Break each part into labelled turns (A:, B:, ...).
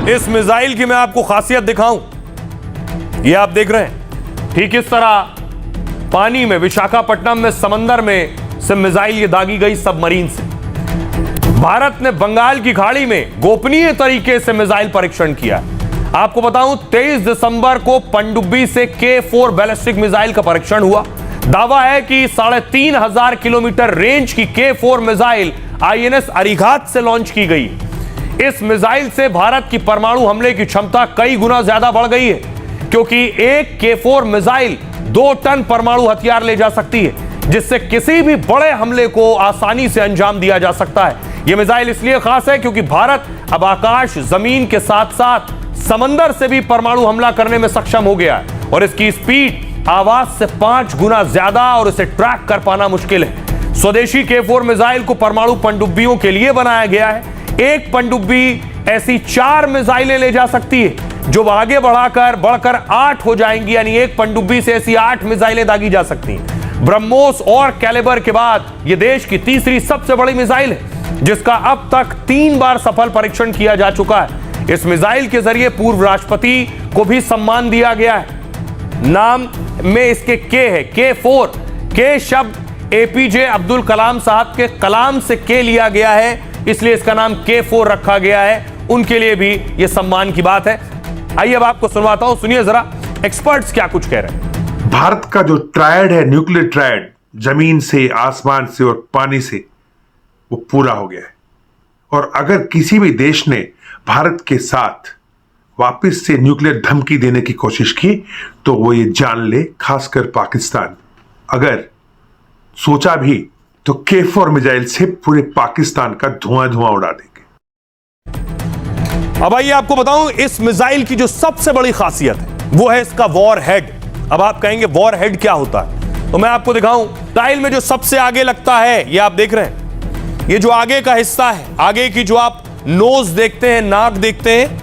A: इस मिसाइल की मैं आपको खासियत दिखाऊं। ये आप देख रहे हैं ठीक इस तरह पानी में विशाखापट्टनम में समंदर में से मिसाइल ये दागी गई सबमरीन से। भारत ने बंगाल की खाड़ी में गोपनीय तरीके से मिसाइल परीक्षण किया। आपको बताऊं 23 दिसंबर को पनडुब्बी से K4 बैलिस्टिक मिसाइल का परीक्षण हुआ। दावा है कि 3500 किलोमीटर रेंज की K4 मिसाइल INS अरिघात से लॉन्च की गई। इस मिसाइल से भारत की परमाणु हमले की क्षमता कई गुना ज्यादा बढ़ गई है, क्योंकि एक K4 मिसाइल 2 टन परमाणु हथियार ले जा सकती है, जिससे किसी भी बड़े हमले को आसानी से अंजाम दिया जा सकता है। यह मिसाइल इसलिए खास है क्योंकि भारत अब आकाश, जमीन के साथ साथ समंदर से भी परमाणु हमला करने में सक्षम हो गया है और इसकी स्पीड आवाज से 5 गुना ज्यादा और इसे ट्रैक कर पाना मुश्किल है। स्वदेशी K4 मिसाइल को परमाणु पनडुब्बियों के लिए बनाया गया है। एक पनडुब्बी ऐसी 4 मिसाइलें ले जा सकती है, जो आगे बढ़कर 8 हो जाएंगी, यानी एक पनडुब्बी से ऐसी 8 मिसाइलें दागी जा सकती हैं। ब्रह्मोस और कैलिबर के बाद यह देश की तीसरी सबसे बड़ी मिसाइल है, जिसका अब तक 3 बार सफल परीक्षण किया जा चुका है। इस मिसाइल के जरिए पूर्व राष्ट्रपति को भी सम्मान दिया गया है। नाम में इसके K है, K4। K शब्द APJ अब्दुल कलाम साहब के कलाम से K लिया गया है, इसलिए इसका नाम K4 रखा गया है। उनके लिए भी यह सम्मान की बात है। आइए अब आपको सुनवाता हूं, सुनिए जरा एक्सपर्ट्स क्या कुछ कह रहे हैं।
B: भारत का जो ट्रायड है, न्यूक्लियर ट्रायड, जमीन से, आसमान से और पानी से, वो पूरा हो गया है। और अगर किसी भी देश ने भारत के साथ वापस से न्यूक्लियर धमकी देने की कोशिश की तो वो ये जान ले, खासकर पाकिस्तान अगर सोचा भी तो K4 मिसाइल से पूरे पाकिस्तान का धुआं उड़ा देंगे।
A: अब आइए आपको बताऊं इस मिसाइल की जो सबसे बड़ी खासियत है वो है इसका वॉर हेड। अब आप कहेंगे वॉर हेड क्या होता है, तो मैं आपको दिखाऊं। मिसाइल में जो सबसे आगे लगता है, ये आप देख रहे हैं, ये जो आगे का हिस्सा है, आगे की जो आप नोज देखते हैं, नाक देखते हैं,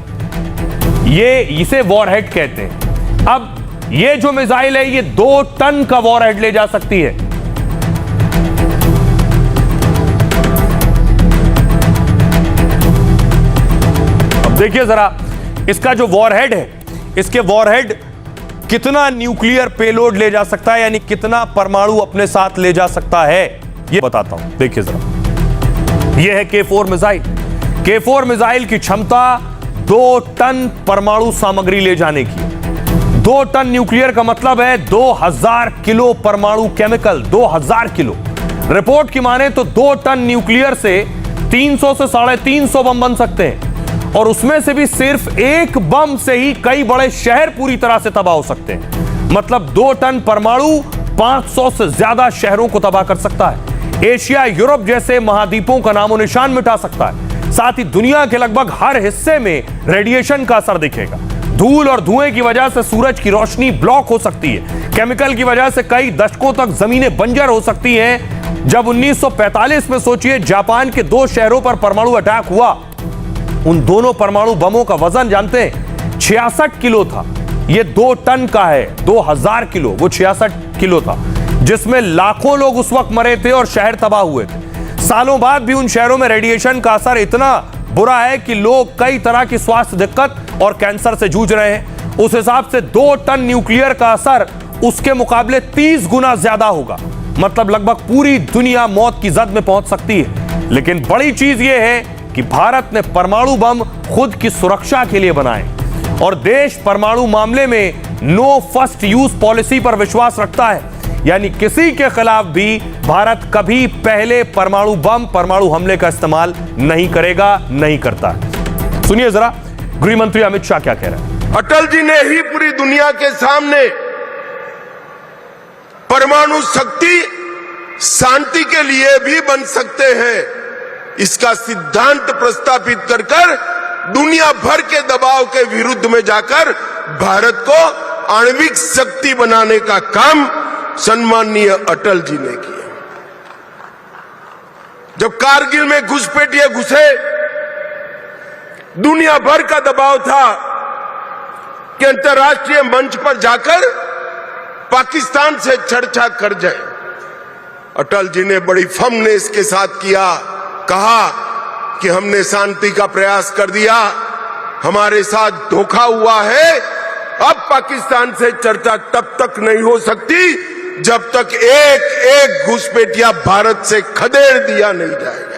A: ये इसे वॉरहेड कहते हैं। अब ये जो मिसाइल है ये 2 टन का वॉरहेड ले जा सकती है। अब देखिए जरा इसका जो वॉरहेड है, इसके वॉरहेड कितना न्यूक्लियर पेलोड ले जा सकता है, यानी कितना परमाणु अपने साथ ले जा सकता है, ये बताता हूं। देखिए जरा, यह है K4 मिसाइल। K4 मिसाइल की क्षमता 2 टन परमाणु सामग्री ले जाने की। 2 टन न्यूक्लियर का मतलब है 2000 किलो परमाणु केमिकल, 2000 किलो। रिपोर्ट की माने तो 2 टन न्यूक्लियर से 300 से 350 बम बन सकते हैं, और उसमें से भी सिर्फ एक बम से ही कई बड़े शहर पूरी तरह से तबाह हो सकते हैं। मतलब 2 टन परमाणु 500 से ज्यादा शहरों को तबाह कर सकता है। एशिया, यूरोप जैसे महाद्वीपों का नामो निशान मिटा सकता है। साथ ही दुनिया के लगभग हर हिस्से में रेडिएशन का असर दिखेगा। धूल और धुएं की वजह से सूरज की रोशनी ब्लॉक हो सकती है। केमिकल की वजह से कई दशकों तक जमीनें बंजर हो सकती हैं। जब 1945 में सोचिए जापान के 2 शहरों पर परमाणु अटैक हुआ, उन दोनों परमाणु बमों का वजन जानते हैं 66 किलो था। यह 2 टन का है, 2000 किलो, वो 66 किलो था, जिसमें लाखों लोग उस वक्त मरे थे और शहर तबाह हुए थे। सालों बाद भी उन शहरों में रेडिएशन का असर इतना बुरा है कि लोग कई तरह की स्वास्थ्य दिक्कत और कैंसर से जूझ रहे हैं। उस हिसाब से 2 टन न्यूक्लियर का असर उसके मुकाबले 30 गुना ज्यादा होगा। मतलब लगभग पूरी दुनिया मौत की जद में पहुंच सकती है। लेकिन बड़ी चीज यह है कि भारत ने परमाणु बम खुद की सुरक्षा के लिए बनाए, और देश परमाणु मामले में नो फर्स्ट यूज पॉलिसी पर विश्वास रखता है, यानी किसी के खिलाफ भी भारत कभी पहले परमाणु बम, परमाणु हमले का इस्तेमाल नहीं करेगा, नहीं करता। सुनिए जरा गृह मंत्री अमित शाह क्या कह रहे हैं।
C: अटल जी ने ही पूरी दुनिया के सामने परमाणु शक्ति शांति के लिए भी बन सकते हैं, इसका सिद्धांत प्रस्तापित कर दुनिया भर के दबाव के विरुद्ध में जाकर भारत को आणविक शक्ति बनाने का काम सम्माननीय अटल जी ने किया। जब कारगिल में घुसपैठिए घुसे, दुनिया भर का दबाव था कि अंतर्राष्ट्रीय मंच पर जाकर पाकिस्तान से चर्चा कर जाए। अटल जी ने बड़ी फर्मनेस के साथ किया, कहा कि हमने शांति का प्रयास कर दिया, हमारे साथ धोखा हुआ है। अब पाकिस्तान से चर्चा तब तक नहीं हो सकती जब तक एक एक घुसपैठिया भारत से खदेड़ दिया नहीं जाएगा।